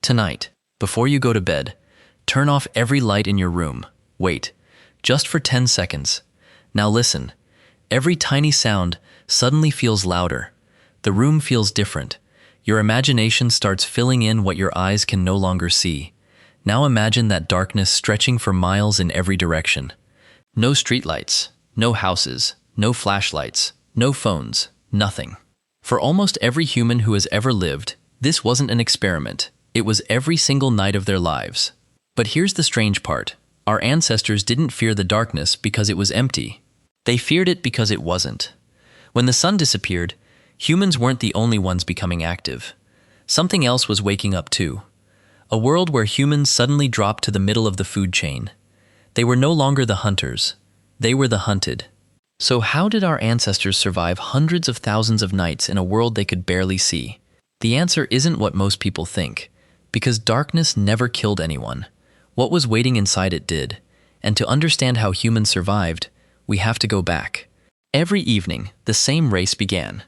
Tonight, before you go to bed, turn off every light in your room. Wait, just for 10 seconds. Now listen. Every tiny sound suddenly feels louder. The room feels different. Your imagination starts filling in what your eyes can no longer see. Now imagine that darkness stretching for miles in every direction. No streetlights, no houses, no flashlights, no phones, nothing. For almost every human who has ever lived, this wasn't an experiment. It was every single night of their lives. But here's the strange part. Our ancestors didn't fear the darkness because it was empty. They feared it because it wasn't. When the sun disappeared, humans weren't the only ones becoming active. Something else was waking up too. A world where humans suddenly dropped to the middle of the food chain. They were no longer the hunters. They were the hunted. So how did our ancestors survive hundreds of thousands of nights in a world they could barely see? The answer isn't what most people think, because darkness never killed anyone. What was waiting inside it did, and to understand how humans survived, we have to go back. Every evening, the same race began.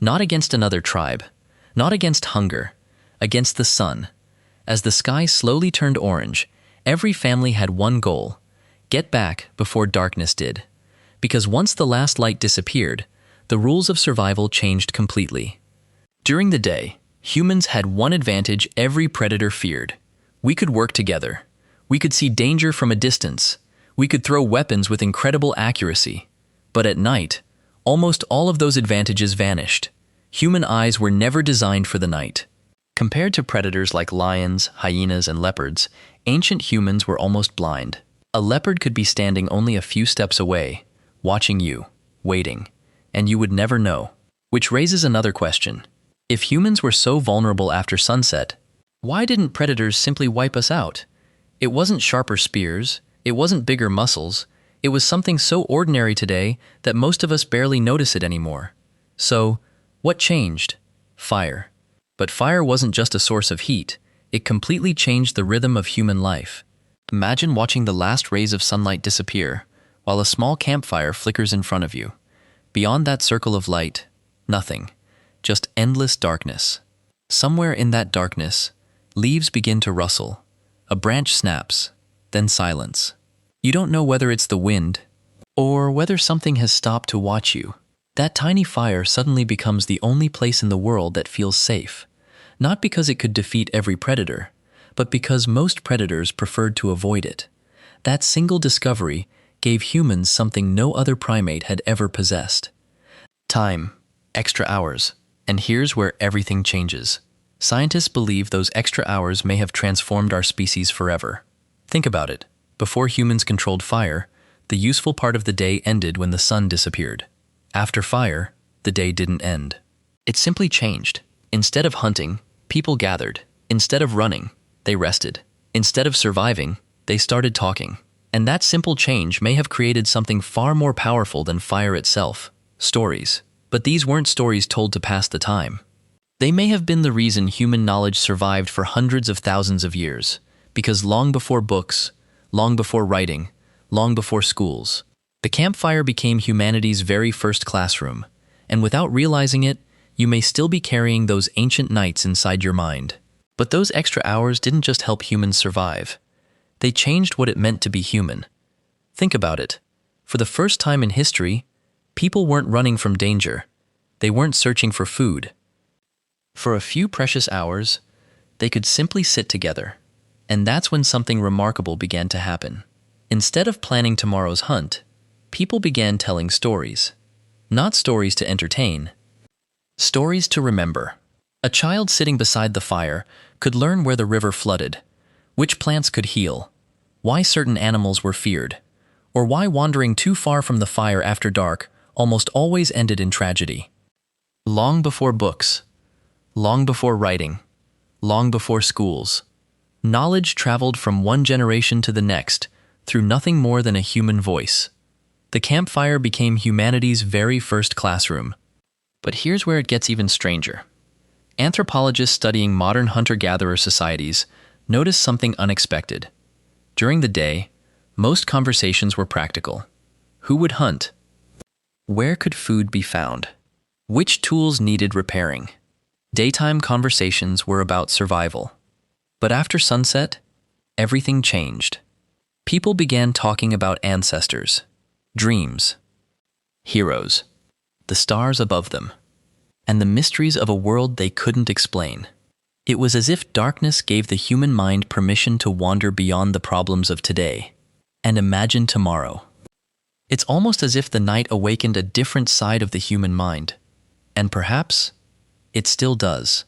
Not against another tribe, not against hunger, against the sun. As the sky slowly turned orange, every family had one goal: get back before darkness did. Because once the last light disappeared, the rules of survival changed completely. During the day, humans had one advantage every predator feared. We could work together. We could see danger from a distance. We could throw weapons with incredible accuracy. But at night, almost all of those advantages vanished. Human eyes were never designed for the night. Compared to predators like lions, hyenas, and leopards, ancient humans were almost blind. A leopard could be standing only a few steps away, watching you, waiting, and you would never know. Which raises another question. If humans were so vulnerable after sunset, why didn't predators simply wipe us out? It wasn't sharper spears, it wasn't bigger muscles, it was something so ordinary today that most of us barely notice it anymore. So, what changed? Fire. But fire wasn't just a source of heat, it completely changed the rhythm of human life. Imagine watching the last rays of sunlight disappear, while a small campfire flickers in front of you. Beyond that circle of light, nothing, just endless darkness. Somewhere in that darkness, leaves begin to rustle. A branch snaps, then silence. You don't know whether it's the wind, or whether something has stopped to watch you. That tiny fire suddenly becomes the only place in the world that feels safe. Not because it could defeat every predator, but because most predators preferred to avoid it. That single discovery gave humans something no other primate had ever possessed. Time, extra hours, and here's where everything changes. Scientists believe those extra hours may have transformed our species forever. Think about it. Before humans controlled fire, the useful part of the day ended when the sun disappeared. After fire, the day didn't end. It simply changed. Instead of hunting, people gathered. Instead of running, they rested. Instead of surviving, they started talking. And that simple change may have created something far more powerful than fire itself: stories. But these weren't stories told to pass the time. They may have been the reason human knowledge survived for hundreds of thousands of years, because long before books, long before writing, long before schools, the campfire became humanity's very first classroom, and without realizing it, you may still be carrying those ancient nights inside your mind. But those extra hours didn't just help humans survive. They changed what it meant to be human. Think about it. For the first time in history, people weren't running from danger. They weren't searching for food. For a few precious hours, they could simply sit together. And that's when something remarkable began to happen. Instead of planning tomorrow's hunt, people began telling stories. Not stories to entertain, stories to remember. A child sitting beside the fire could learn where the river flooded, which plants could heal, why certain animals were feared, or why wandering too far from the fire after dark almost always ended in tragedy. Long before books, long before writing, long before schools, knowledge traveled from one generation to the next through nothing more than a human voice. The campfire became humanity's very first classroom. But here's where it gets even stranger. Anthropologists studying modern hunter-gatherer societies noticed something unexpected. During the day, most conversations were practical. Who would hunt? Where could food be found? Which tools needed repairing? Daytime conversations were about survival. But after sunset, everything changed. People began talking about ancestors, dreams, heroes, the stars above them, and the mysteries of a world they couldn't explain. It was as if darkness gave the human mind permission to wander beyond the problems of today and imagine tomorrow. It's almost as if the night awakened a different side of the human mind, and perhaps it still does.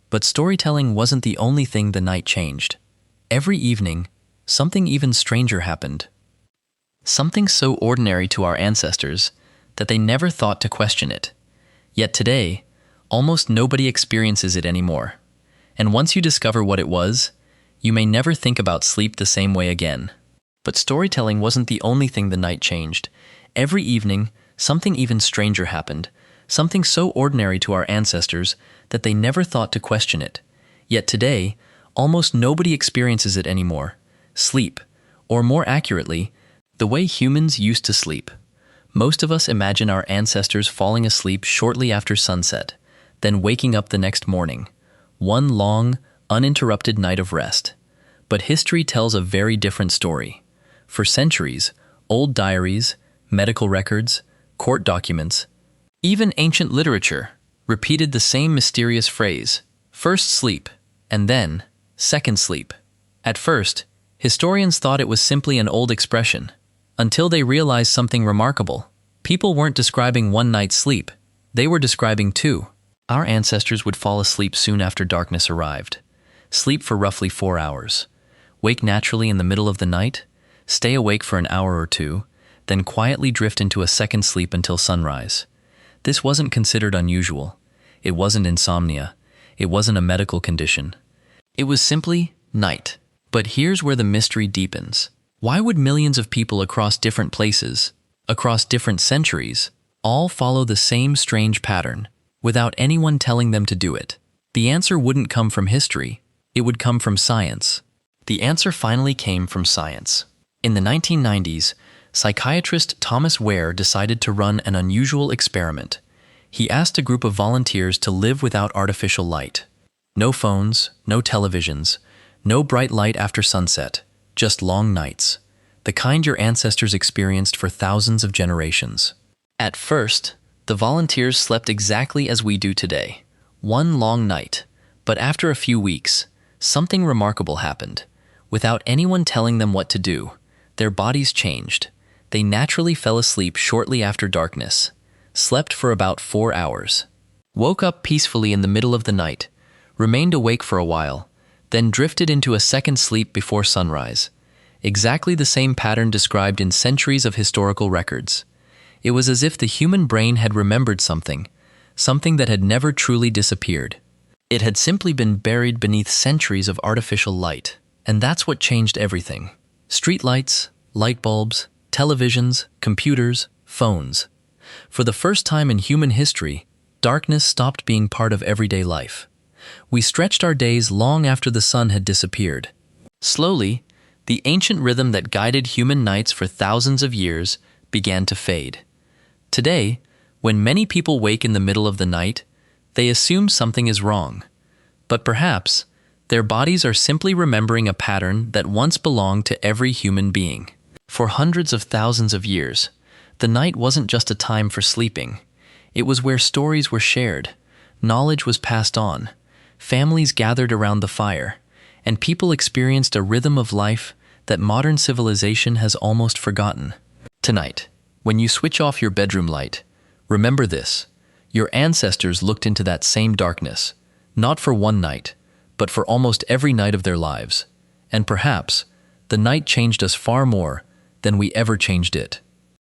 But storytelling wasn't the only thing the night changed. Every evening, something even stranger happened. Something so ordinary to our ancestors that they never thought to question it. Yet today, almost nobody experiences it anymore. And once you discover what it was, you may never think about sleep the same way again. But storytelling wasn't the only thing the night changed. Every evening, something even stranger happened, something so ordinary to our ancestors that they never thought to question it. Yet today, almost nobody experiences it anymore. Sleep, or more accurately, the way humans used to sleep. Most of us imagine our ancestors falling asleep shortly after sunset, then waking up the next morning. One long, uninterrupted night of rest. But history tells a very different story. For centuries, old diaries, medical records, court documents, even ancient literature repeated the same mysterious phrase, first sleep, and then second sleep. At first, historians thought it was simply an old expression, until they realized something remarkable. People weren't describing one night's sleep, they were describing two. Our ancestors would fall asleep soon after darkness arrived, sleep for roughly 4 hours, wake naturally in the middle of the night, stay awake for an hour or two, then quietly drift into a second sleep until sunrise. This wasn't considered unusual. It wasn't insomnia. It wasn't a medical condition. It was simply night. But here's where the mystery deepens. Why would millions of people across different places, across different centuries, all follow the same strange pattern without anyone telling them to do it? The answer wouldn't come from history. It would come from science. The answer finally came from science. In the 1990s, psychiatrist Thomas Ware decided to run an unusual experiment. He asked a group of volunteers to live without artificial light. No phones, no televisions, no bright light after sunset, just long nights, the kind your ancestors experienced for thousands of generations. At first, the volunteers slept exactly as we do today, one long night. But after a few weeks, something remarkable happened. Without anyone telling them what to do, their bodies changed. They naturally fell asleep shortly after darkness, slept for about 4 hours, woke up peacefully in the middle of the night, remained awake for a while, then drifted into a second sleep before sunrise. Exactly the same pattern described in centuries of historical records. It was as if the human brain had remembered something that had never truly disappeared. It had simply been buried beneath centuries of artificial light. And that's what changed everything. Streetlights, light bulbs, televisions, computers, phones. For the first time in human history, darkness stopped being part of everyday life. We stretched our days long after the sun had disappeared. Slowly, the ancient rhythm that guided human nights for thousands of years began to fade. Today, when many people wake in the middle of the night, they assume something is wrong. But perhaps, their bodies are simply remembering a pattern that once belonged to every human being. For hundreds of thousands of years, the night wasn't just a time for sleeping. It was where stories were shared, knowledge was passed on, families gathered around the fire, and people experienced a rhythm of life that modern civilization has almost forgotten. Tonight, when you switch off your bedroom light, remember this: your ancestors looked into that same darkness, not for one night, but for almost every night of their lives. And perhaps, the night changed us far more than we ever changed it.